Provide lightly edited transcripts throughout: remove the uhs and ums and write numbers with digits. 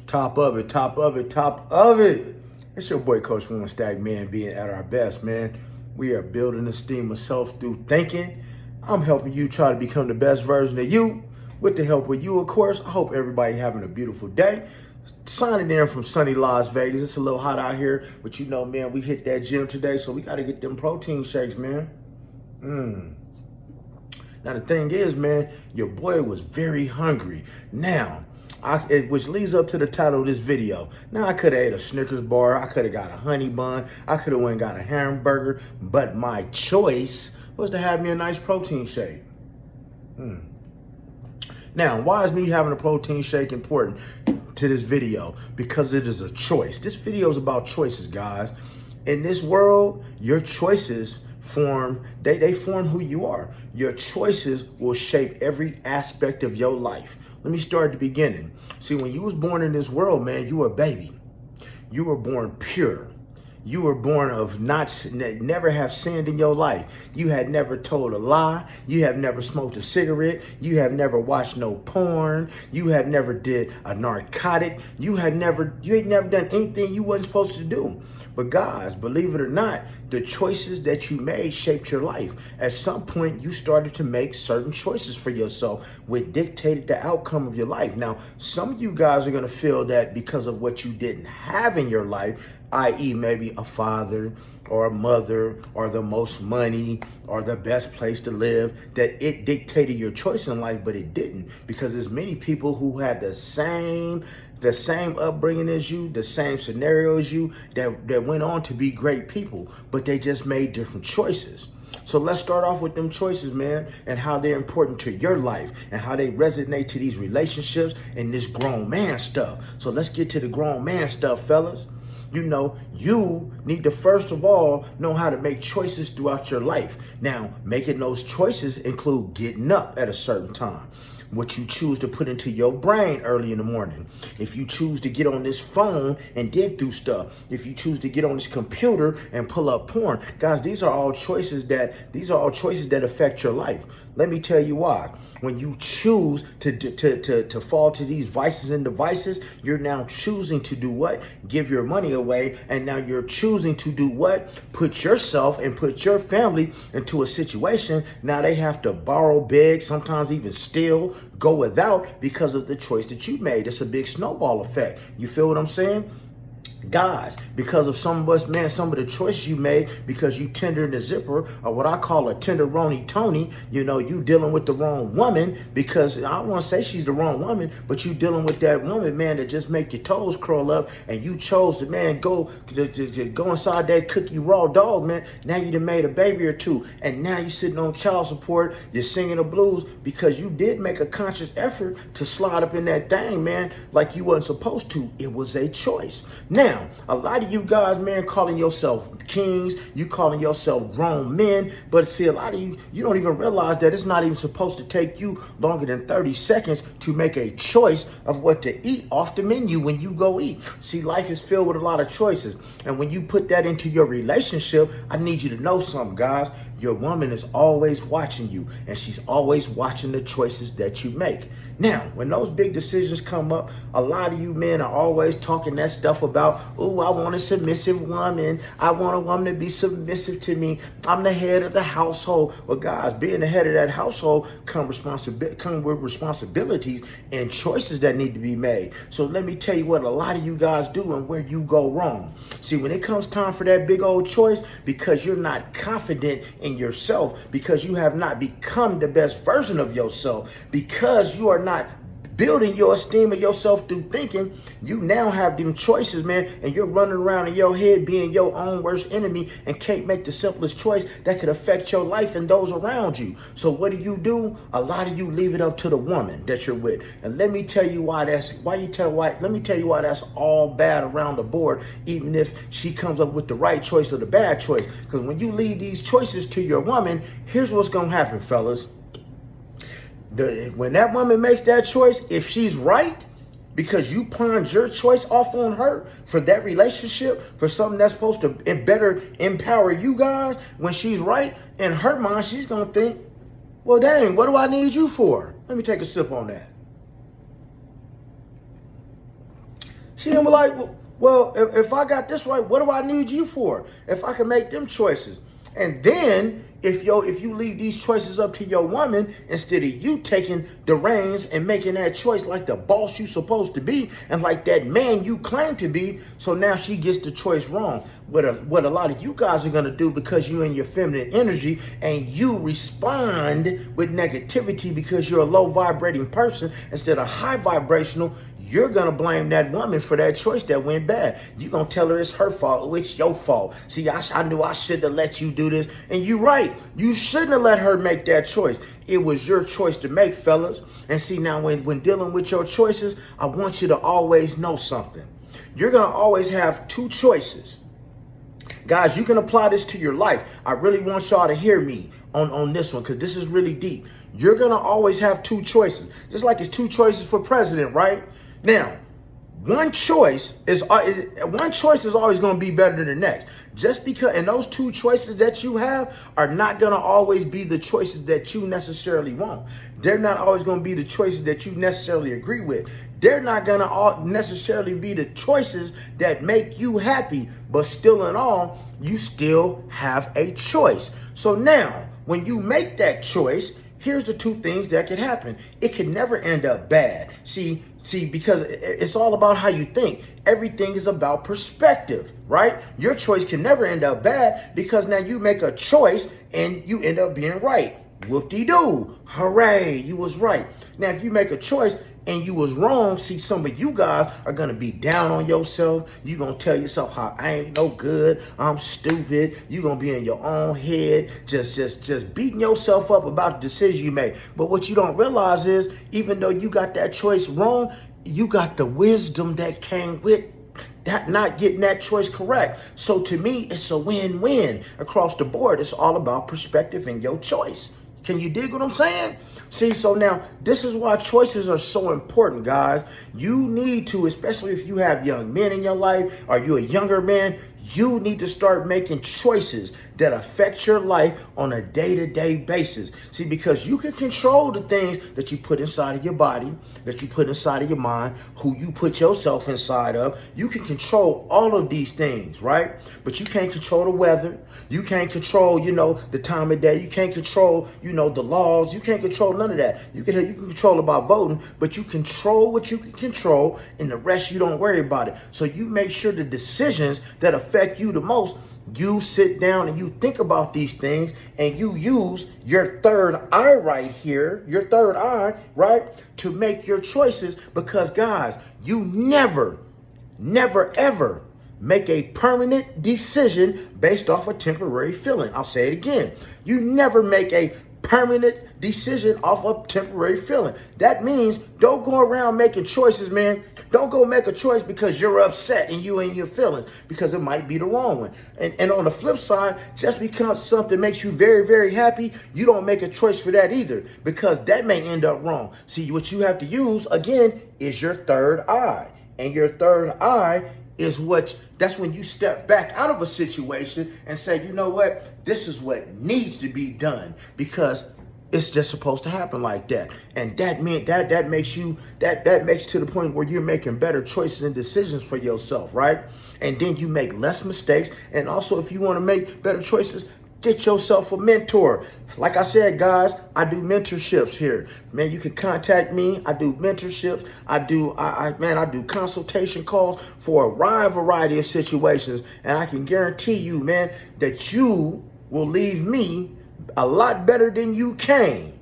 Top of it, top of it, top of it. It's your boy, Coach One Stack, man, being at our best, man. We are building esteem of self through thinking. I'm helping you try to become the best version of you with the help of you, of course. I hope everybody having a beautiful day. Signing in from sunny Las Vegas. It's a little hot out here, but you know, man, we hit that gym today, so we got to get them protein shakes, man. Now, the thing is, man, your boy was very hungry. Now, which leads up to the title of this video. Now, I could have ate a Snickers bar. I could have got a honey bun. I could have went and got a hamburger. But my choice was to have me a nice protein shake. Now, why is me having a protein shake important to this video? Because it is a choice. This video is about choices, guys. In this world, your choices form who you are. Your choices will shape every aspect of your life. Let me start at the beginning. See, when you was born in this world, man, you were a baby. You were born pure. You were born of never have sinned in your life. You had never told a lie. You have never smoked a cigarette. You have never watched no porn. You have never did a narcotic. You ain't never done anything you wasn't supposed to do. But guys, believe it or not, the choices that you made shaped your life. At some point, you started to make certain choices for yourself, which dictated the outcome of your life. Now, some of you guys are going to feel that because of what you didn't have in your life, i.e. maybe a father or a mother or the most money or the best place to live, that it dictated your choice in life, but it didn't, because there's many people who had the same upbringing as you, the same scenario as you, that went on to be great people, but they just made different choices. So let's start off with them choices, man, and how they're important to your life and how they resonate to these relationships and this grown man stuff. So let's get to the grown man stuff, fellas. You know, you need to first of all know how to make choices throughout your life. Now, making those choices include getting up at a certain time, what you choose to put into your brain early in the morning. If you choose to get on this phone and dig through stuff, if you choose to get on this computer and pull up porn, guys, these are all choices that affect your life. Let me tell you why. When you choose to fall to these vices and devices, you're now choosing to do what? Give your money away. And now you're choosing to do what? Put yourself and put your family into a situation. Now they have to borrow, beg, sometimes even steal, go without, because of the choice that you made. It's a big snowball effect. You feel what I'm saying? Guys, because of some of the choices you made, because you tendered the zipper, or what I call a tenderoni Tony, you know, you dealing with the wrong woman, because I don't want to say she's the wrong woman, but you dealing with that woman, man, that just make your toes curl up, and you chose to, man, go inside that cookie raw dog, man. Now you done made a baby or two, and now you sitting on child support, you're singing the blues, because you did make a conscious effort to slide up in that thing, man, like you wasn't supposed to. It was a choice. Now, a lot of you guys, man, calling yourself kings, you calling yourself grown men, but see, a lot of you don't even realize that it's not even supposed to take you longer than 30 seconds to make a choice of what to eat off the menu when you go eat. See, life is filled with a lot of choices, and when you put that into your relationship, I need you to know something, guys. Your woman is always watching you, and she's always watching the choices that you make. Now, when those big decisions come up, a lot of you men are always talking that stuff about, oh, I want a submissive woman. I want a woman to be submissive to me. I'm the head of the household. Well, guys, being the head of that household come with responsibilities and choices that need to be made. So let me tell you what a lot of you guys do and where you go wrong. See, when it comes time for that big old choice, because you're not confident in yourself, because you have not become the best version of yourself, because you are not building your esteem of yourself through thinking, you now have them choices, man, and you're running around in your head being your own worst enemy and can't make the simplest choice that could affect your life and those around you. So what do? A lot of you leave it up to the woman that you're with. And let me tell you why that's all bad around the board, even if she comes up with the right choice or the bad choice. Because when you leave these choices to your woman, here's what's going to happen, fellas. When that woman makes that choice, if she's right, because you pawned your choice off on her for that relationship, for something that's supposed to better empower you guys, when she's right, in her mind, she's going to think, well, dang, what do I need you for? Let me take a sip on that. She gonna be like, well, if I got this right, what do I need you for? If I can make them choices. And then if you leave these choices up to your woman, instead of you taking the reins and making that choice like the boss you supposed to be and like that man you claim to be, so now she gets the choice wrong. What a lot of you guys are gonna do, because you're in your feminine energy and you respond with negativity because you're a low vibrating person instead of high vibrational, you're going to blame that woman for that choice that went bad. You're going to tell her it's her fault. Oh, it's your fault. See, I knew I shouldn't have let you do this. And you're right. You shouldn't have let her make that choice. It was your choice to make, fellas. And see, now when dealing with your choices, I want you to always know something. You're going to always have two choices. Guys, you can apply this to your life. I really want y'all to hear me on this one, because this is really deep. You're going to always have two choices. Just like it's two choices for president, right? Now, one choice is always going to be better than the next. Just because, and those two choices that you have are not going to always be the choices that you necessarily want. They're not always going to be the choices that you necessarily agree with. They're not going to necessarily be the choices that make you happy, but still in all, you still have a choice. So now, when you make that choice, here's the two things that could happen. It can never end up bad. See, because it's all about how you think. Everything is about perspective, right? Your choice can never end up bad, because now you make a choice and you end up being right. Whoop-de-doo. Hooray, you was right. Now, if you make a choice and you was wrong, see, some of you guys are going to be down on yourself. You're going to tell yourself how I ain't no good, I'm stupid. You're going to be in your own head, just beating yourself up about the decision you made. But what you don't realize is, even though you got that choice wrong, you got the wisdom that came with that not getting that choice correct. So to me, it's a win-win across the board. It's all about perspective and your choice. Can you dig what I'm saying? See, so now this is why choices are so important, guys. You need to, especially if you have young men in your life, or you're a younger man, you need to start making choices that affect your life on a day-to-day basis. See, because you can control the things that you put inside of your body, that you put inside of your mind, who you put yourself inside of. You can control all of these things, right? But you can't control the weather. You can't control, the time of day. You can't control, the laws. You can't control none of that. You can control about voting, but you control what you can control, and the rest you don't worry about it. So you make sure the decisions that affect you the most, you sit down and you think about these things, and you use your third eye right here, to make your choices. Because guys, you never, ever make a permanent decision based off a temporary feeling. I'll say it again. You never make a permanent decision off of temporary feeling. That means don't go around making choices, man. Don't go make a choice because you're upset and you in your feelings, because it might be the wrong one. And on the flip side, just because something makes you very, very happy, you don't make a choice for that either, because that may end up wrong. See, what you have to use, again, is your third eye. And your third eye is that's when you step back out of a situation and say, you know what, this is what needs to be done, because it's just supposed to happen like that. And that makes to the point where you're making better choices and decisions for yourself, right? And then you make less mistakes. And also, if you want to make better choices, get yourself a mentor. Like I said, guys, I do mentorships here. Man, you can contact me. I do mentorships. I do consultation calls for a wide variety of situations. And I can guarantee you, man, that you will leave me a lot better than you came,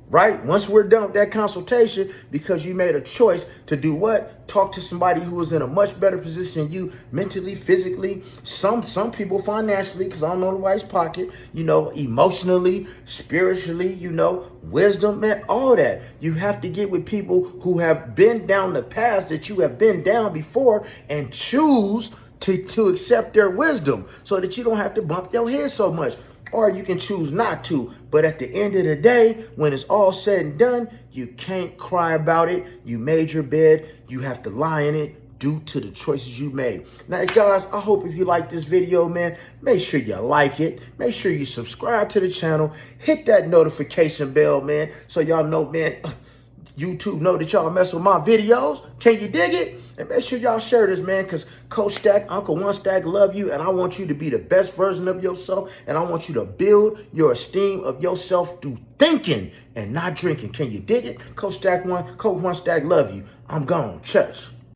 right? Once we're done with that consultation, because you made a choice to do what? Talk to somebody who is in a much better position than you, mentally, physically, some people financially, because I don't know nobody's pocket, emotionally, spiritually, wisdom, man, all that. You have to get with people who have been down the path that you have been down before, and choose to accept their wisdom, so that you don't have to bump your head so much. Or you can choose not to. But at the end of the day, when it's all said and done, you can't cry about it. You made your bed. You have to lie in it due to the choices you made. Now, guys, I hope if you like this video, man, make sure you like it. Make sure you subscribe to the channel. Hit that notification bell, man, so y'all know, man, YouTube know that y'all mess with my videos. Can you dig it? And make sure y'all share this, man, because Coach Stack, Uncle One Stack love you, and I want you to be the best version of yourself, and I want you to build your esteem of yourself through thinking and not drinking. Can you dig it? Coach One Stack love you. I'm gone. Church.